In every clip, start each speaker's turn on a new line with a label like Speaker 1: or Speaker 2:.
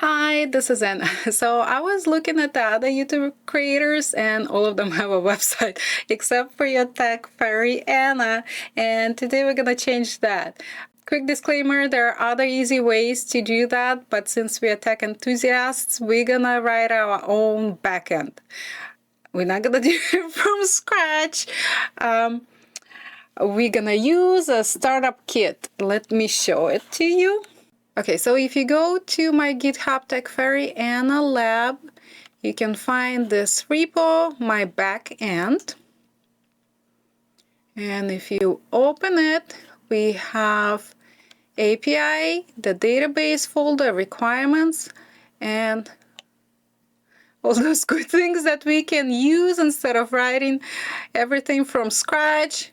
Speaker 1: Hi, this is Anna. So I was looking at the other YouTube creators and all of them have a website except for your tech fairy Anna. And today we're going to change that. Quick disclaimer, there are other easy ways to do that, but since we are tech enthusiasts, we're going to write our own backend. We're not going to do it from scratch. We're going to use a startup kit. Let me show it to you. Okay, so if you go to my GitHub Tech Fairy Anna Lab, you can find this repo, my backend. And if you open it, we have API, the database folder, requirements, and all those good things that we can use instead of writing everything from scratch.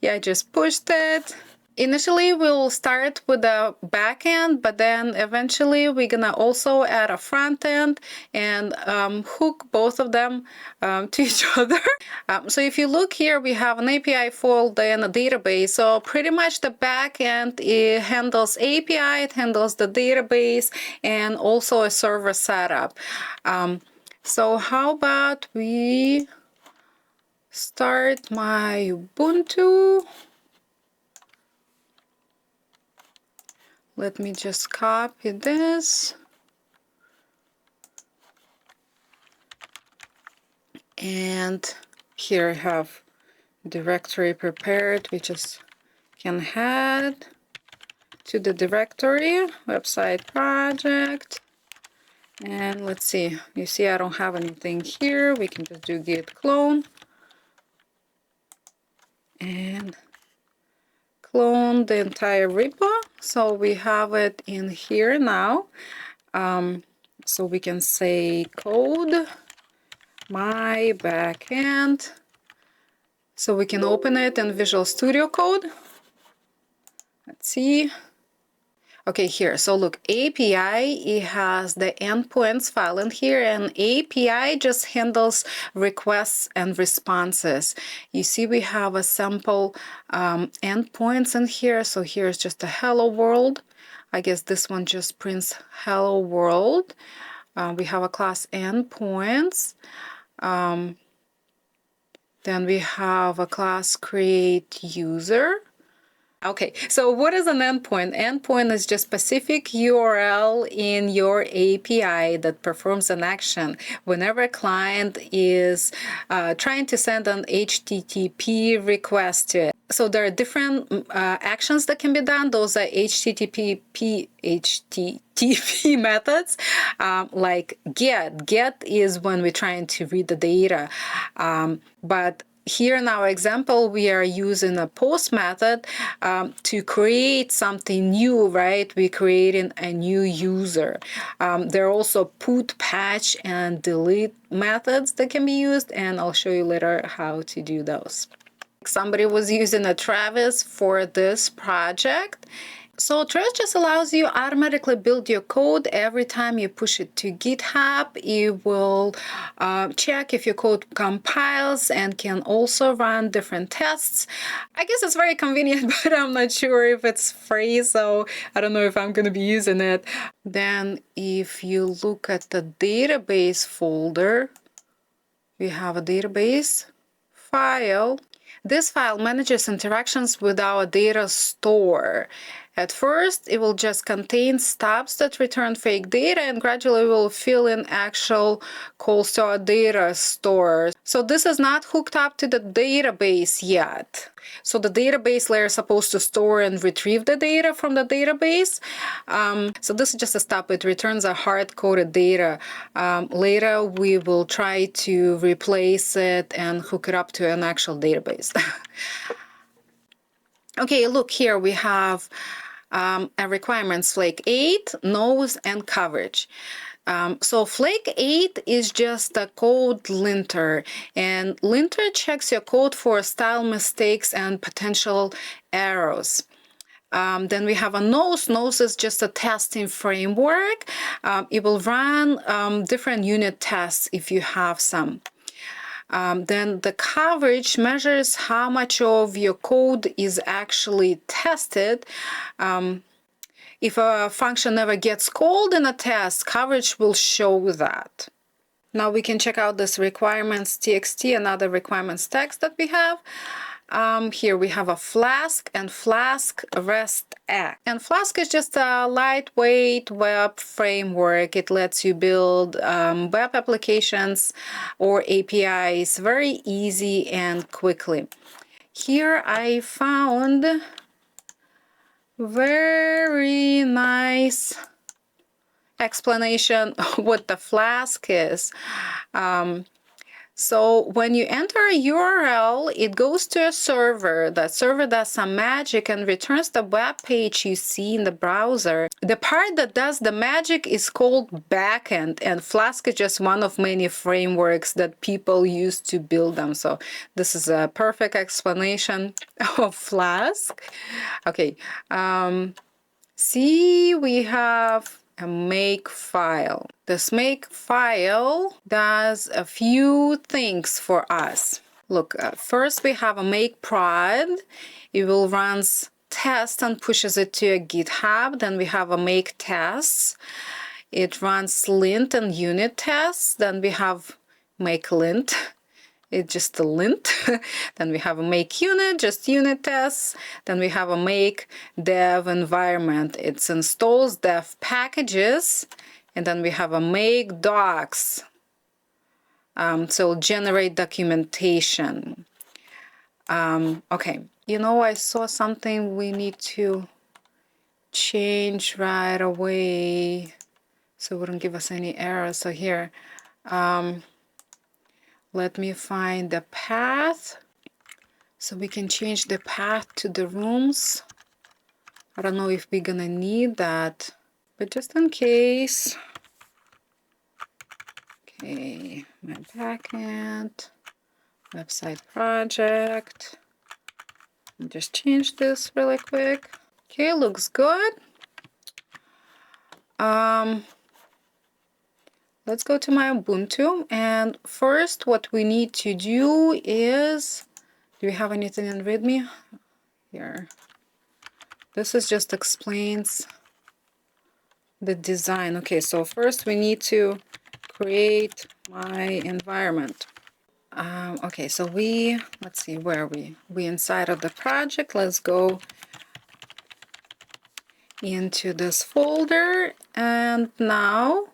Speaker 1: Yeah, I just pushed it. Initially, we'll start with the backend, but then eventually we're gonna also add a front end and hook both of them to each other. So if you look here, we have an API folder and a database. So pretty much the backend, it handles API, it handles the database, and also a server setup. So how about we start my Ubuntu. Let me just copy this. And here I have directory prepared. We just can head to the directory, website project. And let's see, you see I don't have anything here. We can just do git clone. And clone the entire repo. So we have it in here now. So we can say code my backend. So we can open it in Visual Studio Code. Let's see. Okay, here. So look, API, it has the endpoints file in here, and API just handles requests and responses. You see we have a sample endpoints in here. So here's just a hello world. I guess this one just prints hello world. We have a class endpoints. Then we have a class create user. Okay, so what is an endpoint? Endpoint is just specific URL in your API that performs an action whenever a client is trying to send an HTTP request to it. So there are different actions that can be done. Those are HTTP methods, like get. Get is when we're trying to read the data, but here in our example, we are using a post method to create something new, right? We're creating a new user. There are also put, patch, and delete methods that can be used, and I'll show you later how to do those. Somebody was using a Travis for this project. So Travis just allows you automatically build your code every time you push it to GitHub. It will check if your code compiles and can also run different tests. I guess it's very convenient, but I'm not sure if it's free, so I don't know if I'm going to be using it. Then if you look at the database folder, we have a database file. This file manages interactions with our data store. At first, it will just contain stubs that return fake data, and gradually will fill in actual calls to our data store. So this is not hooked up to the database yet. So the database layer is supposed to store and retrieve the data from the database. So this is just a stub. It returns a hard-coded data. Later, we will try to replace it and hook it up to an actual database. Okay, look here, we have a requirements Flake 8, nose, and coverage. So Flake 8 is just a code linter, and linter checks your code for style mistakes and potential errors. Then we have a nose. Nose is just a testing framework. It will run different unit tests if you have some. Then the coverage measures how much of your code is actually tested. if a function never gets called in a test, coverage will show that. Now we can check out this requirements.txt, another requirements text that we have. Here we have a Flask and Flask REST Act. And Flask is just a lightweight web framework. It lets you build web applications or APIs very easy and quickly. Here I found very nice explanation what the Flask is. So when you enter a URL, it goes to a server. That server does some magic and returns the web page you see in the browser. The part that does the magic is called Backend, and Flask is just one of many frameworks that people use to build them. So this is a perfect explanation of Flask. Okay, see, we have a make file. This make file does a few things for us. Look, first we have a make prod. It will run test and pushes it to a GitHub. Then we have a make tests. It runs lint and unit tests. Then we have make lint. It's just a lint. Then we have a make unit, just unit tests. Then we have a make dev environment. It installs dev packages. And then we have a make docs. So generate documentation. Okay, you know, I saw something we need to change right away so it wouldn't give us any errors. So here, let me find the path so we can change the path to the rooms. I don't know if we're gonna need that, but just in case. Okay, my backend, website project. I'll just change this really quick. Okay, looks good. Let's go to my Ubuntu, and first what we need to do is, do we have anything in README? Here. This is just explains the design. Okay, so first we need to create my environment. Okay, so let's see, where are we? We inside of the project. Let's go into this folder, and now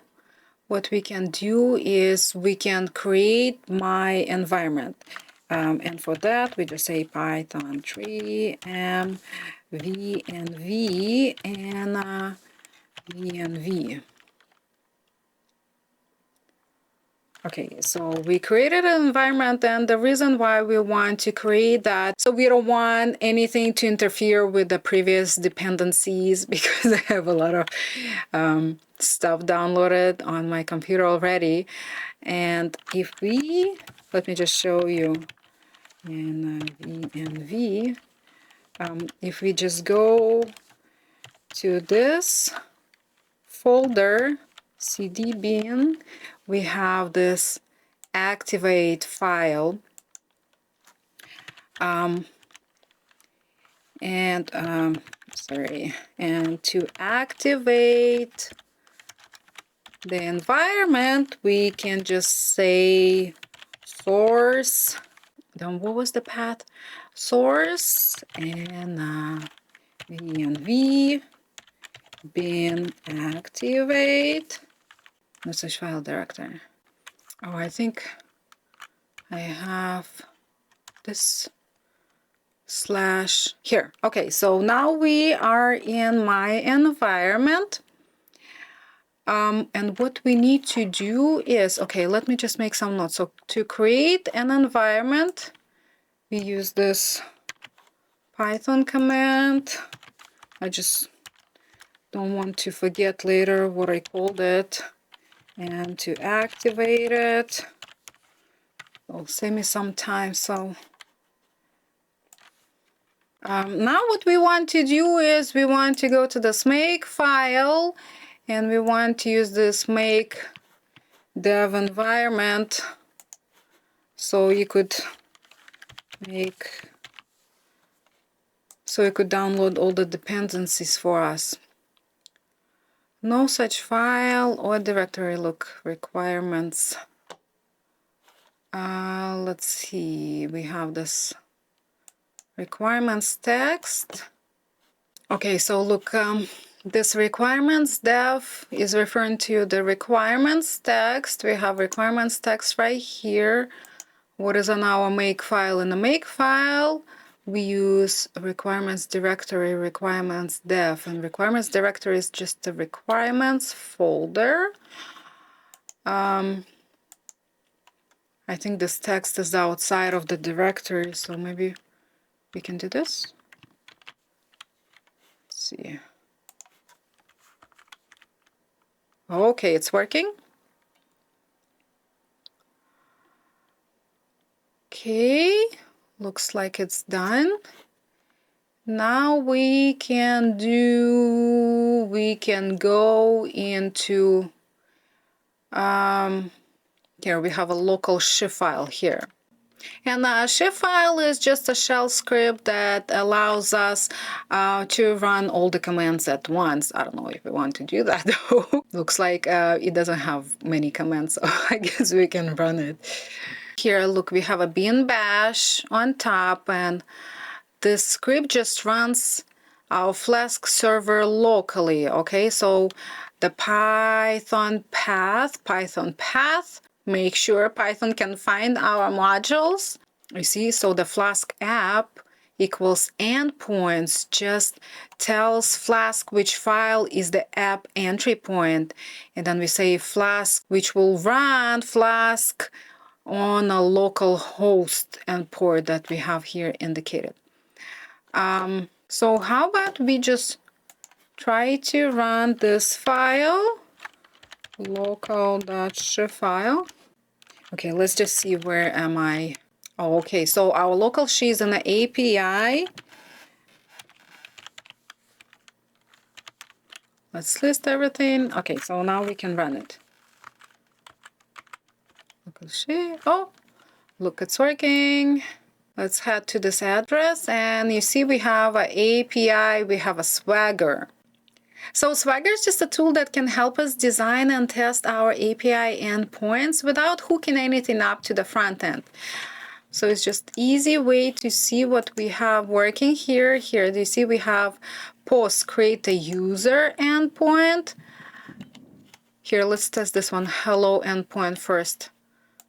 Speaker 1: what we can do is we can create my environment. And for that, we just say Python 3m venv and venv. Okay, so we created an environment, and the reason why we want to create that, so we don't want anything to interfere with the previous dependencies because I have a lot of stuff downloaded on my computer already. And if we, let me just show you in venv, if we just go to this folder, cd bin, we have this activate file. And to activate the environment, we can just say source. Then what was the path? Source and venv bin activate. Message file director. Oh, I think I have this slash here. Okay, so now we are in my environment. And what we need to do is, okay, let me just make some notes. So to create an environment, we use this Python command. I just don't want to forget later what I called it. And to activate it, it'll save me some time. So now what we want to do is we want to go to this make file, and we want to use this make dev environment. So you could download all the dependencies for us. No such file or directory. Look, requirements. Let's see, we have this requirements text. Okay, so look, this requirements dev is referring to the requirements text. We have requirements text right here. What is on our make file? In the make file, we use requirements directory, requirements dev, and requirements directory is just the requirements folder. I think this text is outside of the directory, so maybe we can do this. Let's see. Okay, it's working. Okay, looks like it's done. Now we can go into, here we have a local.sh file here. And a sh file is just a shell script that allows us to run all the commands at once. I don't know if we want to do that though. Looks like it doesn't have many commands, so I guess we can run it. Here, look, we have a bin bash on top, and this script just runs our Flask server locally, okay? So the Python path, make sure Python can find our modules. You see, so the Flask app equals endpoints just tells Flask which file is the app entry point. And then we say Flask, which will run Flask on a local host and port that we have here indicated. So how about we just try to run this file, local.sh file. Okay, let's just see where am I. Oh, okay, so our local.sh is in the API. Let's list everything. Okay, so now we can run it. Local.sh. Oh, look, it's working. Let's head to this address, and you see we have an API, we have a Swagger. So Swagger is just a tool that can help us design and test our API endpoints without hooking anything up to the front end. So it's just easy way to see what we have working here. Here, do you see we have post create a user endpoint. Here, let's test this one, hello endpoint first.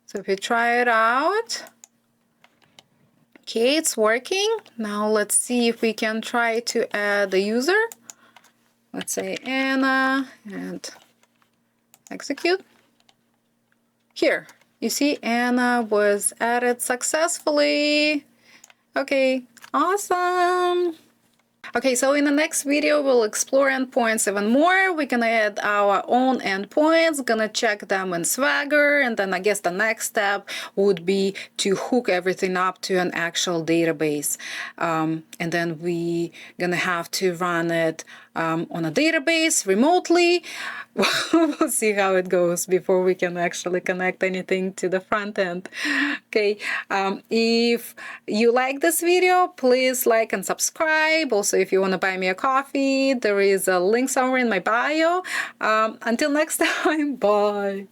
Speaker 1: So if we try it out, okay, it's working. Now let's see if we can try to add a user. Let's say Anna and execute. Here, you see Anna was added successfully. Okay, awesome. Okay, so in the next video, we'll explore endpoints even more. We're gonna add our own endpoints, gonna check them in Swagger, and then I guess the next step would be to hook everything up to an actual database. And then we gonna have to run it on a database remotely. We'll see how it goes before we can actually connect anything to the front end. Okay, if you like this video, please like and subscribe. Also, if you want to buy me a coffee, there is a link somewhere in my bio. Until next time, bye.